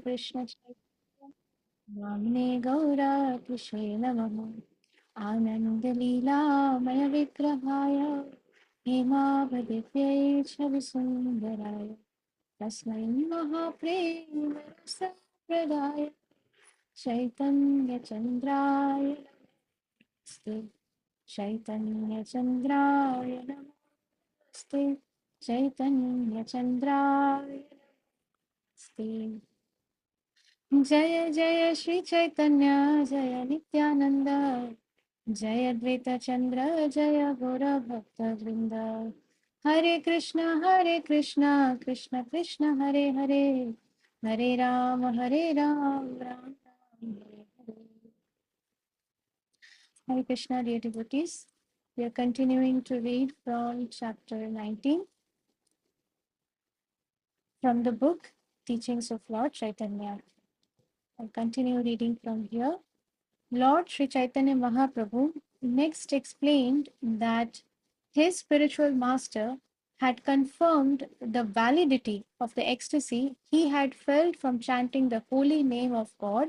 Krishna Chaitanya Namne Gaura Kishe Namaha Anand Leela Maya Vigrahaya Hemavadipye Chavisundaraya Tasmai Mahaprem Rasa Pradaya Chaitanya Chandraya Namaste Chaitanya Chandraya Namaste Chaitanya Chandraya Namaste जय जय श्री चैतन्य जय नित्यानंद जय अद्वैत चंद्र जय गौर भक्त वृंद हरे Krishna Krishna Krishna Hare Hare Hare Ram Ram Ram Hare Hare. Hare Krishna, dear devotees. We are continuing to read from chapter 19 from the book Teachings of Lord Chaitanya. I'll continue reading from here. Lord Sri Chaitanya Mahaprabhu next explained that his spiritual master had confirmed the validity of the ecstasy he had felt from chanting the holy name of God,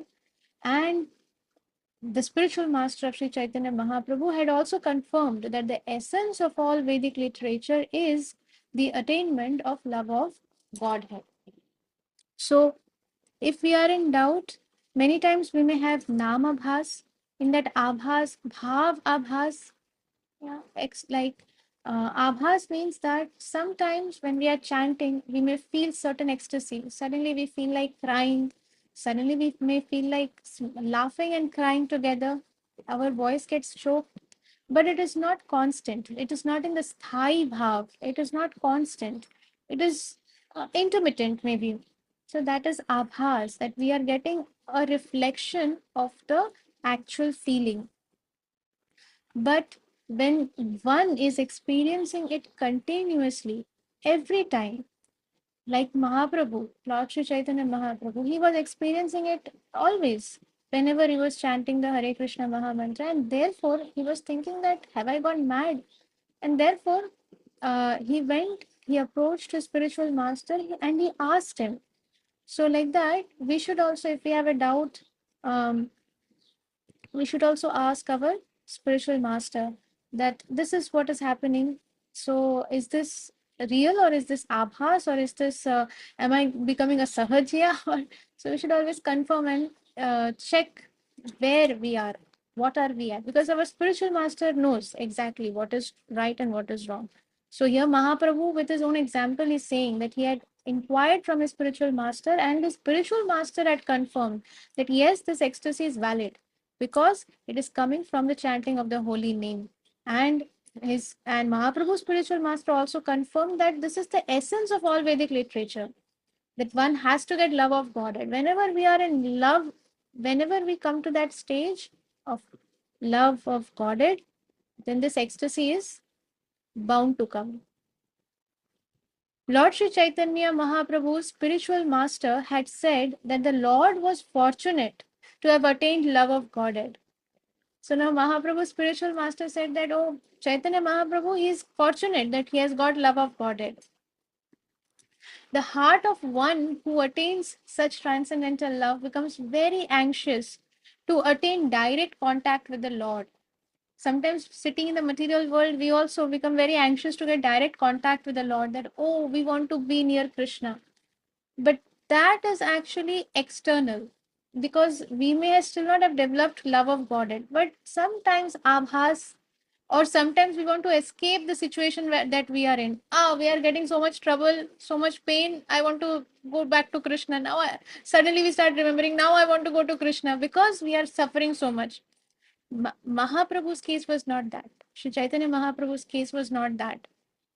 and the spiritual master of Sri Chaitanya Mahaprabhu had also confirmed that the essence of all Vedic literature is the attainment of love of Godhead. So, if we are in doubt, many times we may have namabhas. In that abhas, bhav abhas, yeah, abhas means that sometimes when we are chanting, we may feel certain ecstasy. Suddenly we feel like crying. Suddenly we may feel like laughing and crying together. Our voice gets choked, but it is not constant. It is not in the sthai bhav. It is not constant. It is intermittent, maybe. So that is abhas, that we are getting a reflection of the actual feeling. But when one is experiencing it continuously, every time, like Mahaprabhu, Lord Sri Chaitanya Mahaprabhu, he was experiencing it always whenever he was chanting the Hare Krishna Maha Mantra, and therefore he was thinking that, have I gone mad? And therefore, he approached his spiritual master and he asked him. So, like that, we should also, if we have a doubt, um, we should also ask our spiritual master that this is what is happening. So, is this real, or is this abhas, or is this, am I becoming a sahajya? So, we should always confirm and check where we are, what are we at, because our spiritual master knows exactly what is right and what is wrong. So, here Mahaprabhu, with his own example, is saying that he had inquired from his spiritual master, and his spiritual master had confirmed that yes, this ecstasy is valid because it is coming from the chanting of the holy name. And Mahaprabhu's spiritual master also confirmed that this is the essence of all Vedic literature, that one has to get love of God. And whenever we are in love, whenever we come to that stage of love of Godhead, then this ecstasy is bound to come. Lord Sri Chaitanya Mahaprabhu's spiritual master had said that the Lord was fortunate to have attained love of Godhead. So now Mahaprabhu's spiritual master said that, oh, Chaitanya Mahaprabhu, he is fortunate that he has got love of Godhead. The heart of one who attains such transcendental love becomes very anxious to attain direct contact with the Lord. Sometimes sitting in the material world, we also become very anxious to get direct contact with the Lord, that, oh, we want to be near Krishna. But that is actually external, because we may still not have developed love of Godhead. But sometimes abhas, or sometimes we want to escape the situation that we are in. We are getting so much trouble, so much pain. I want to go back to Krishna. Now, suddenly we start remembering, now I want to go to Krishna because we are suffering so much. Mahaprabhu's case was not that. Sri Chaitanya Mahaprabhu's case was not that.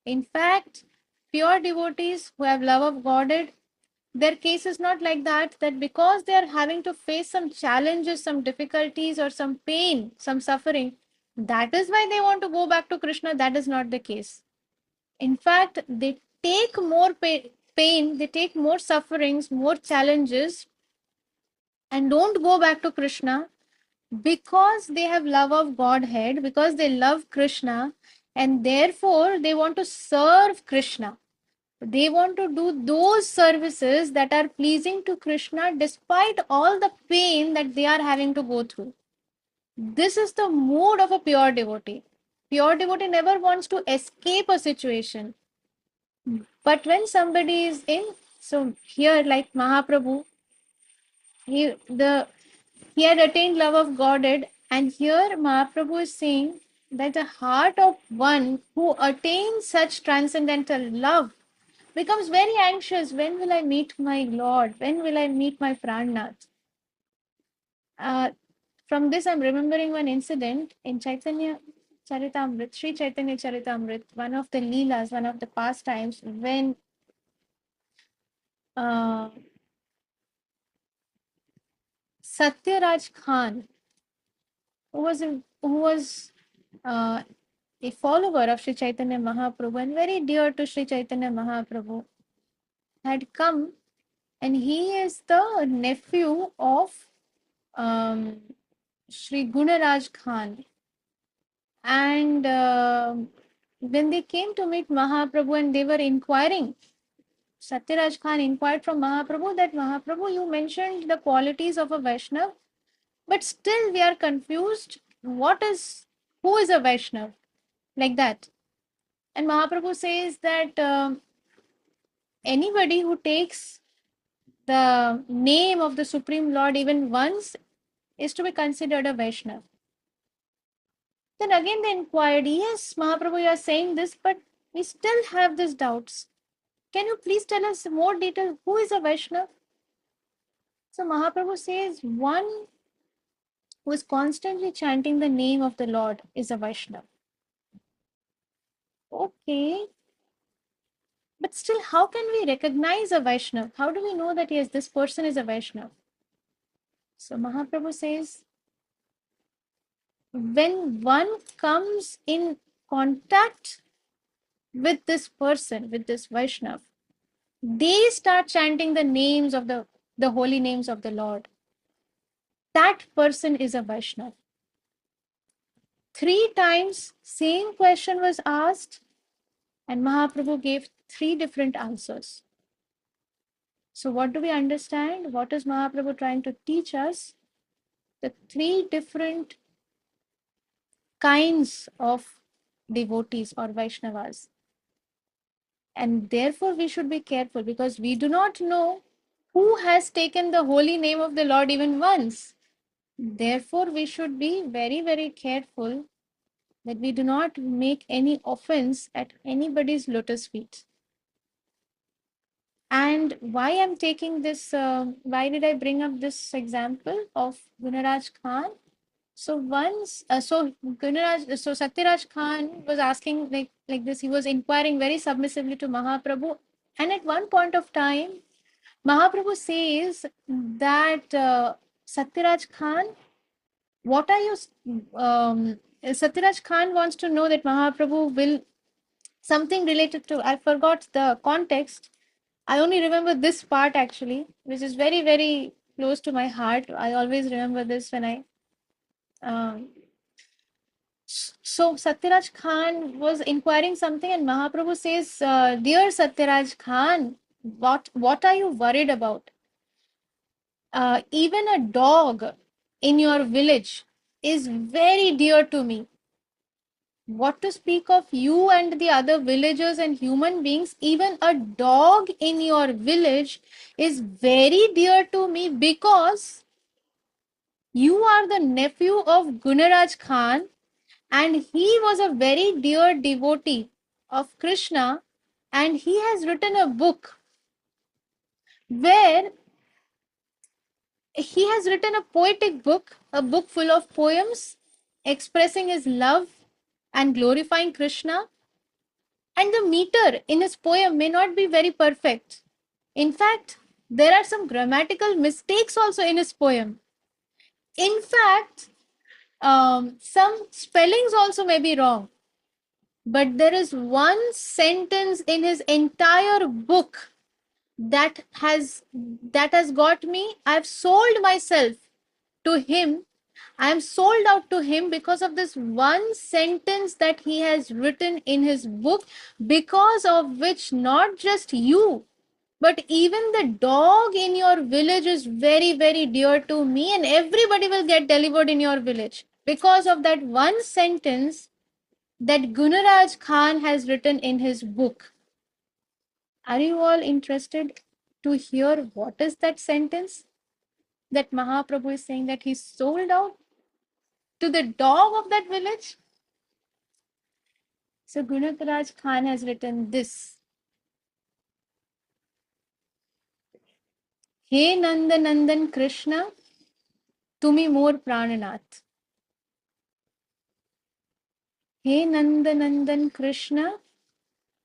In fact, pure devotees who have love of Godhead, their case is not like that, that because they are having to face some challenges, some difficulties, or some pain, some suffering, that is why they want to go back to Krishna. That is not the case. In fact, they take more pain, they take more sufferings, more challenges, and don't go back to Krishna because they have love of Godhead, because they love Krishna, and therefore they want to serve Krishna. They want to do those services that are pleasing to Krishna despite all the pain that they are having to go through. This is the mood of a pure devotee. Pure devotee never wants to escape a situation. But when somebody is in, so here, like Mahaprabhu, he the he had attained love of Godhead, and here Mahaprabhu is saying that the heart of one who attains such transcendental love becomes very anxious. When will I meet my Lord? When will I meet my Prannath? Uh, from this, I'm remembering one incident in Chaitanya Charitamrit, Sri Chaitanya Charitamrit, one of the Leelas, one of the pastimes, when uh, Satyaraj Khan, who was a follower of Sri Chaitanya Mahaprabhu and very dear to Sri Chaitanya Mahaprabhu, had come, and he is the nephew of um, Sri Gunaraj Khan. And when they came to meet Mahaprabhu and they were inquiring, Satyaraj Khan inquired from Mahaprabhu that Mahaprabhu, you mentioned the qualities of a Vaishnav, but still we are confused. Who is a Vaishnav? Like that. And Mahaprabhu says that anybody who takes the name of the Supreme Lord even once is to be considered a Vaishnav. Then again they inquired, yes, Mahaprabhu, you are saying this, but we still have these doubts. Can you please tell us more detail? Who is a Vaishnav? So Mahaprabhu says one who is constantly chanting the name of the Lord is a Vaishnav. Okay, but still, how can we recognize a Vaishnav? How do we know that yes, this person is a Vaishnav? So Mahaprabhu says, when one comes in contact with this person, with this Vaishnav, they start chanting the holy names of the Lord. That person is a Vaishnav. 3 times same question was asked, and Mahaprabhu gave 3 different answers. So what do we understand? What is Mahaprabhu trying to teach us? The 3 different kinds of devotees or Vaishnavas. And therefore we should be careful, because we do not know who has taken the holy name of the Lord even once. Therefore we should be very, very careful that we do not make any offense at anybody's lotus feet. And why I'm taking this, why did I bring up this example of Gunaraj Khan? So Satyaraj Khan was asking like this. He was inquiring very submissively to Mahaprabhu, and at one point of time, Mahaprabhu says that Satyaraj Khan, what are you? Satyaraj Khan wants to know that Mahaprabhu will something related to. I forgot the context. I only remember this part actually, which is very, very close to my heart. I always remember this when I. Um, so Satyaraj Khan was inquiring something, and Mahaprabhu says, "Dear Satyaraj Khan, what are you worried about? Even a dog in your village is very dear to me. What to speak of you and the other villagers and human beings? Even a dog in your village is very dear to me because you are the nephew of Gunaraj Khan, and he was a very dear devotee of Krishna, and he has written a book where he has written a poetic book, a book full of poems expressing his love and glorifying Krishna. And the meter in his poem may not be very perfect. In fact, there are some grammatical mistakes also in his poem. In fact, some spellings also may be wrong. But there is one sentence in his entire book that has got me. I've sold myself to him, I am sold out to him because of this one sentence that he has written in his book, because of which not just you, but even the dog in your village is very, very dear to me, and everybody will get delivered in your village because of that one sentence that Gunaraj Khan has written in his book. Are you all interested to hear what is that sentence that Mahaprabhu is saying that he sold out to the dog of that village? So Gunaraj Khan has written this. He Nanda Nandan Krishna, tumi more prananath. He Nanda Nandan Krishna,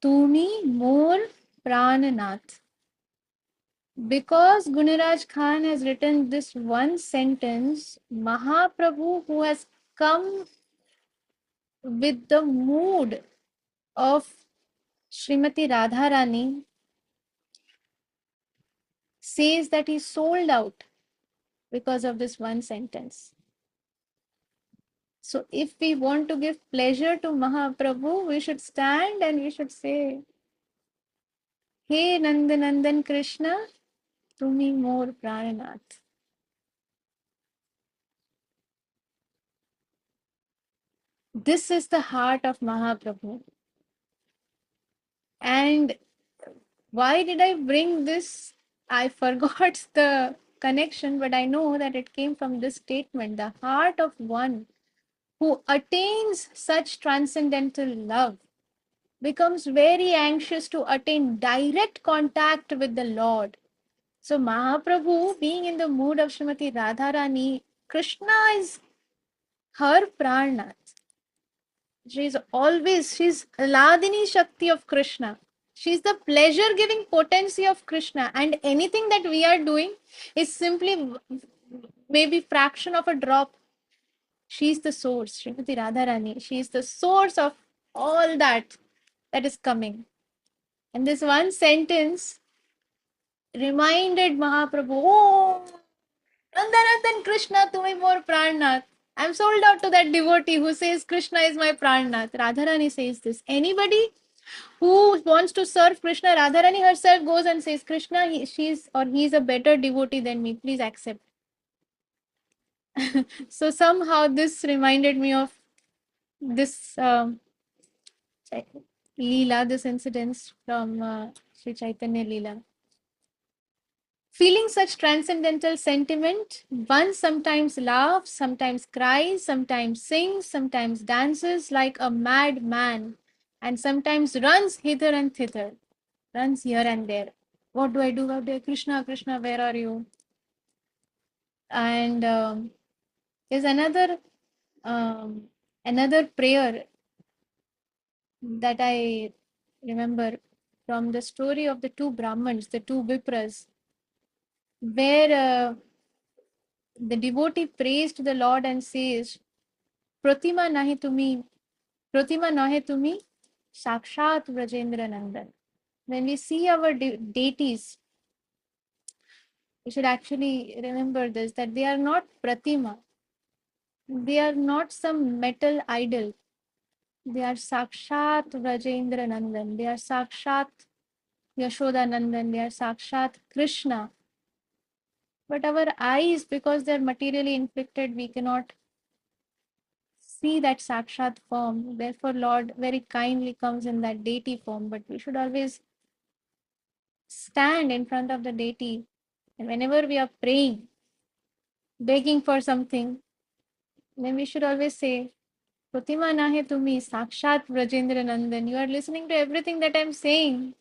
tumi more prananath. Because Gunaraj Khan has written this one sentence, Mahaprabhu, who has come with the mood of Srimati Radharani, says that he sold out because of this one sentence. So if we want to give pleasure to Mahaprabhu, we should stand and we should say, Hey Nandanandan Krishna, tumi more prananath. This is the heart of Mahaprabhu. And why did I bring this? I forgot the connection, but I know that it came from this statement. The heart of one who attains such transcendental love becomes very anxious to attain direct contact with the Lord. So Mahaprabhu, being in the mood of Srimati Radharani, Krishna is her prana. She's Ladini Shakti of Krishna. She's the pleasure giving potency of Krishna. And anything that we are doing is simply maybe fraction of a drop. She's the source, Srimati Radharani. She is the source of all that is coming. And this one sentence reminded Mahaprabhu, oh, Nandanandan Krishna, tumi more Pranath. I'm sold out to that devotee who says Krishna is my Pranath. Radharani says this. Anybody who wants to serve Krishna, Radharani herself goes and says, Krishna, she's or he's a better devotee than me. Please accept. So somehow this reminded me of this Leela, this incident from Sri Chaitanya Leela. Feeling such transcendental sentiment, one sometimes laughs, sometimes cries, sometimes sings, sometimes dances like a mad man, and sometimes runs hither and thither, runs here and there. What do I do out there? Krishna, Krishna, where are you? And there's um, another prayer that I remember from the story of the two Brahmins, the two Vipras, where the devotee prays to the Lord and says, Pratima nahi tumi, Pratima nahe tumi, Sakshat Vrajendra Nandan. When we see our deities, we should actually remember this, that they are not Pratima. They are not some metal idol. They are Sakshat Vrajendra Nandan. They are Sakshat Yashoda Nandan. They are Sakshat Krishna. But our eyes, because they're materially inflicted, we cannot see that Sakshat form. Therefore, Lord very kindly comes in that deity form. But we should always stand in front of the deity. And whenever we are praying, begging for something, then we should always say, Pratima nahe tumi, Sakshat Vrajendra Nandan. You are listening to everything that I'm saying.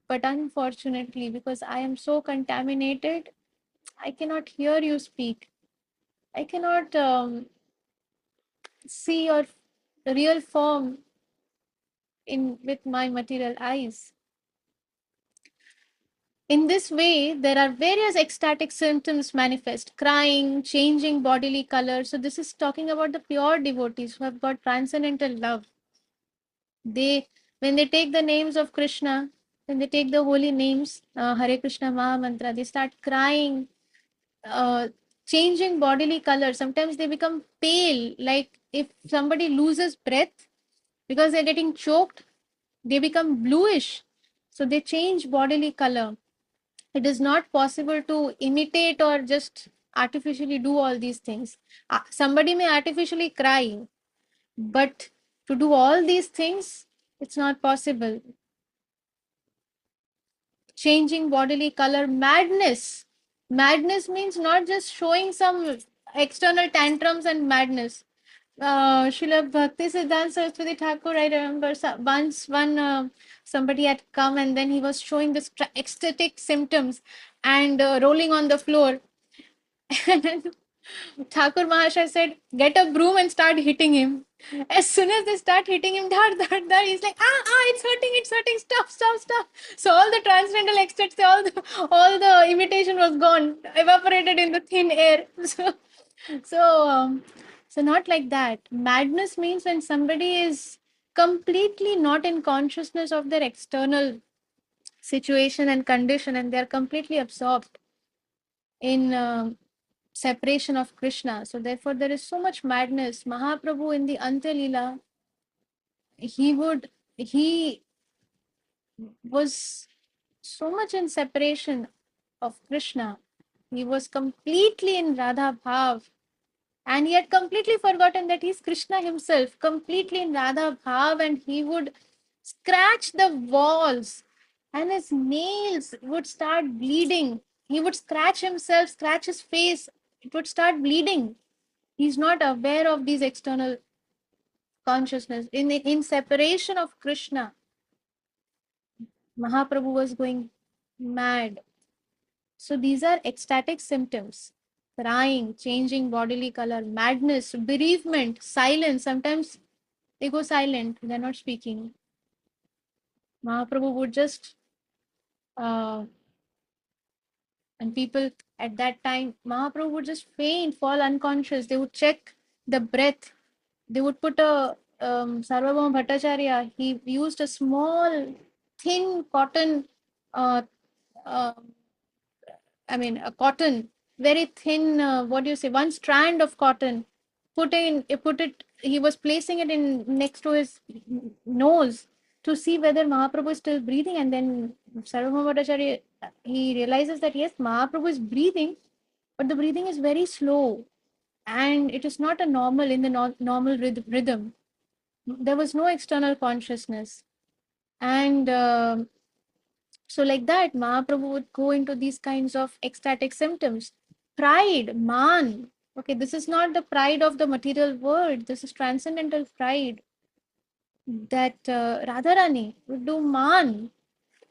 But unfortunately, because I am so contaminated, I cannot hear you speak. I cannot see your real form in with my material eyes. In this way, there are various ecstatic symptoms manifest: crying, changing bodily color. So, this is talking about the pure devotees who have got transcendental love. They, when they take the names of Krishna, when they take the holy names, Hare Krishna Maha Mantra, they start crying, uh, changing bodily color. Sometimes they become pale, like if somebody loses breath because they're getting choked, they become bluish. So they change bodily color. It is not possible to imitate or just artificially do all these things. Somebody may artificially cry, but to do all these things, it's not possible. Changing bodily color, madness. Madness means not just showing some external tantrums and madness. Srila Bhakti Siddhanta Saraswati Thakur, I remember once somebody had come and then he was showing this ecstatic symptoms and rolling on the floor. And Thakur Mahashaya said, "Get a broom and start hitting him." As soon as they start hitting him, he's like, it's hurting, stop, stop, stop. So all the transcendental ecstasy, all the imitation was gone, evaporated in the thin air. So, so not like that. Madness means when somebody is completely not in consciousness of their external situation and condition, and they're completely absorbed in separation of Krishna. So therefore, there is so much madness. Mahaprabhu in the Antya Leela, he was so much in separation of Krishna. He was completely in Radha Bhav, and he had completely forgotten that he's Krishna himself, completely in Radha Bhav, and he would scratch the walls and his nails would start bleeding. He would scratch himself, scratch his face, it would start bleeding. He's not aware of these external consciousness. In separation of Krishna, Mahaprabhu was going mad. So these are ecstatic symptoms: crying, changing bodily color, madness, bereavement, silence. Sometimes they go silent, they're not speaking. Mahaprabhu would just, uh, and people at that time, Mahaprabhu would just faint, fall unconscious. They would check the breath. They would put a Sarvabhauma Bhattacharya, he used a small, thin cotton, uh, uh, a cotton, very thin, what do you say, one strand of cotton. Put it, he was placing it in next to his nose to see whether Mahaprabhu is still breathing. And then Sarvabhauma Bhattacharya, he realizes that yes, Mahaprabhu is breathing, but the breathing is very slow and it is not a normal in the normal rhythm. There was no external consciousness. And so, like that, Mahaprabhu would go into these kinds of ecstatic symptoms. Pride, man. Okay, this is not the pride of the material world, this is transcendental pride. That Radharani would do man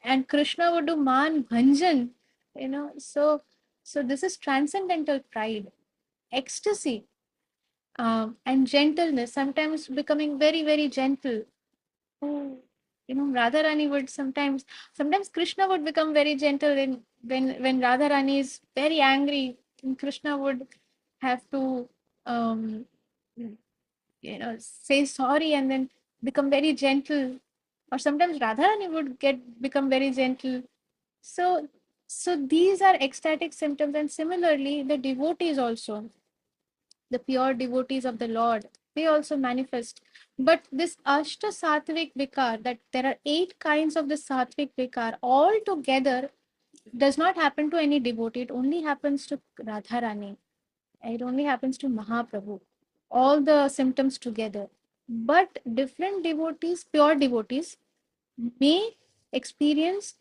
and Krishna would do man bhanjan. So this is transcendental pride, ecstasy, and gentleness, sometimes becoming very, very gentle. Oh, Radharani would sometimes Krishna would become very gentle when Radharani is very angry, and Krishna would have to um, say sorry and then become very gentle. Or sometimes Radharani would become very gentle. So so these are ecstatic symptoms, and similarly the devotees also, the pure devotees of the Lord, they also manifest. But this Ashta Sattvic Vikar, that there are 8 kinds of the Sattvic Vikar, all together does not happen to any devotee. It only happens to Radharani. It only happens to Mahaprabhu. All the symptoms together. But different devotees, pure devotees, may experience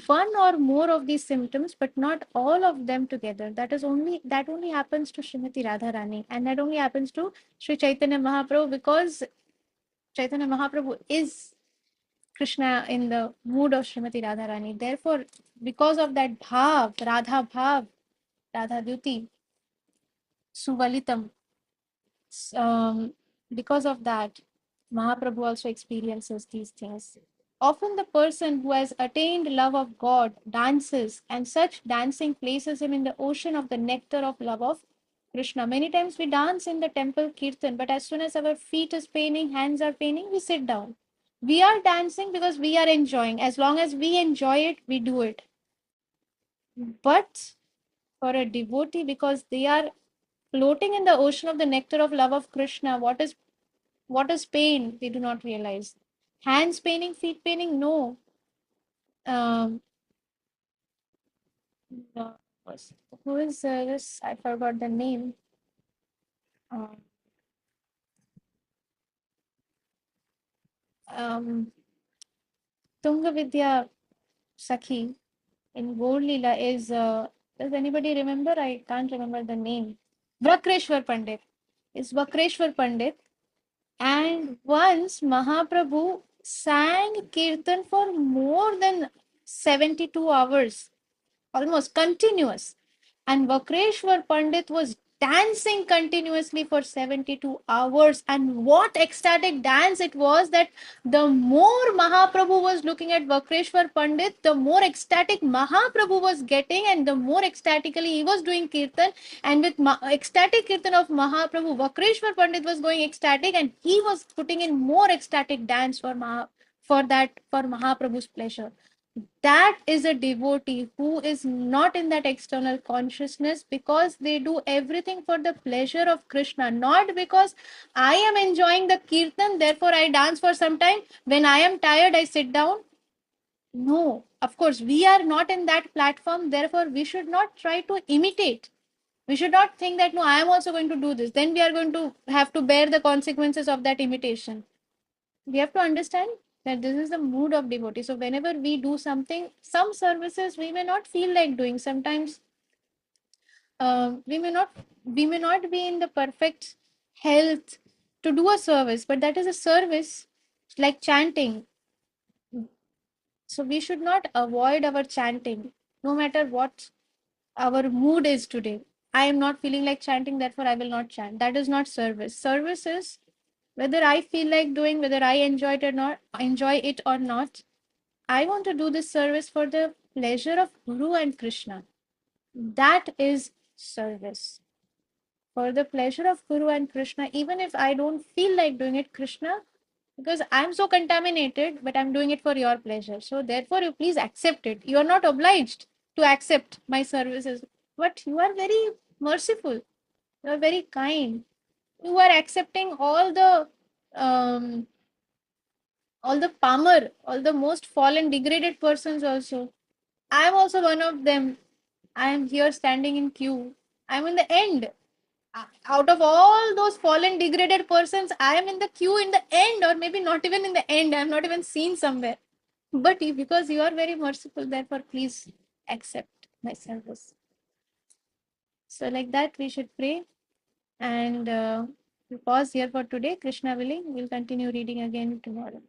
one or more of these symptoms, but not all of them together. That only happens to Srimati Radharani, and that only happens to Sri Chaitanya Mahaprabhu, because Chaitanya Mahaprabhu is Krishna in the mood of Srimati Radharani. Therefore, because of that bhav, Radha Duti, Suvalitam, because of that, Mahaprabhu also experiences these things. Often, the person who has attained love of God dances, and such dancing places him in the ocean of the nectar of love of Krishna. Many times we dance in the temple kirtan, but as soon as our feet is paining, hands are paining, we sit down. We are dancing because we are enjoying. As long as we enjoy it, we do it. But for a devotee, because they are floating in the ocean of the nectar of love of Krishna. What is pain? They do not realize. Hands paining, feet paining, no. Um, no. Who is this? I forgot the name. Um, um, Tunga Vidya Sakhi in Gaur Leela is, does anybody remember? I can't remember the name. Vakreshwar Pandit. Is Vakreshwar Pandit. And once Mahaprabhu sang Kirtan for more than 72 hours, almost continuous. And Vakreshwar Pandit was dancing continuously for 72 hours. And what ecstatic dance it was, that the more Mahaprabhu was looking at Vakreshwar Pandit, the more ecstatic Mahaprabhu was getting, and the more ecstatically he was doing Kirtan. And with ecstatic Kirtan of Mahaprabhu, Vakreshwar Pandit was going ecstatic, and he was putting in more ecstatic dance for Mahaprabhu's pleasure. That is a devotee who is not in that external consciousness, because they do everything for the pleasure of Krishna, not because I am enjoying the Kirtan, therefore I dance for some time. When I am tired, I sit down. No, of course, we are not in that platform, therefore, we should not try to imitate. We should not think that, no, I am also going to do this. Then we are going to have to bear the consequences of that imitation. We have to understand that this is the mood of devotee. So whenever we do something, some services we may not feel like doing. Sometimes we may not be in the perfect health to do a service, but that is a service like chanting. So we should not avoid our chanting, no matter what our mood is today. I am not feeling like chanting, therefore I will not chant. That is not service. Service is whether I feel like doing, whether I enjoy it or not. I want to do this service for the pleasure of Guru and Krishna. That is service. For the pleasure of Guru and Krishna, even if I don't feel like doing it, Krishna, because I'm so contaminated, but I'm doing it for your pleasure. So therefore, you please accept it. You are not obliged to accept my services, but you are very merciful. You are very kind. You are accepting um, all the palmer, all the most fallen, degraded persons also. I am also one of them. I am here standing in queue. I'm in the end. Out of all those fallen, degraded persons, I am in the queue in the end, or maybe not even in the end. I'm not even seen somewhere. But because you are very merciful, therefore, please accept my service. So, like that, we should pray. And we pause here for today. Krishna willing, we'll continue reading again tomorrow.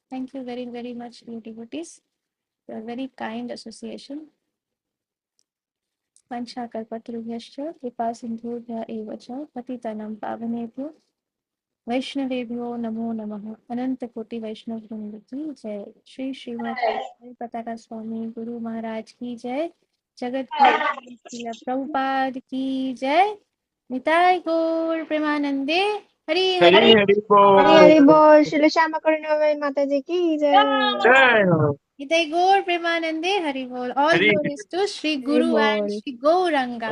Thank you very, very much, dear devotees. Your very kind association. वंशाकल्पतरुभ्यश्च कृपा सिन्धुभ्य एव च पतितनं पावनेभ्यो वैष्णवेभ्यो नमो नमः। अनंत कोटि वैष्णव वृंद की जय। श्री श्रीमद पताका स्वामी गुरु महाराज की जय। जगत गुरु श्रील प्रभुपाद की जय। निताय गौर प्रेमानंदे। हरि हरी हरि हरी हरी बोल। हरी बोल। श्री श्यामा करुणामयी माता जी की जय। जय हो। निताय गौर प्रेमानंदे। हरि बोल। All Hari glories to Shri Hari guru and बोल। श्री गौरंगा।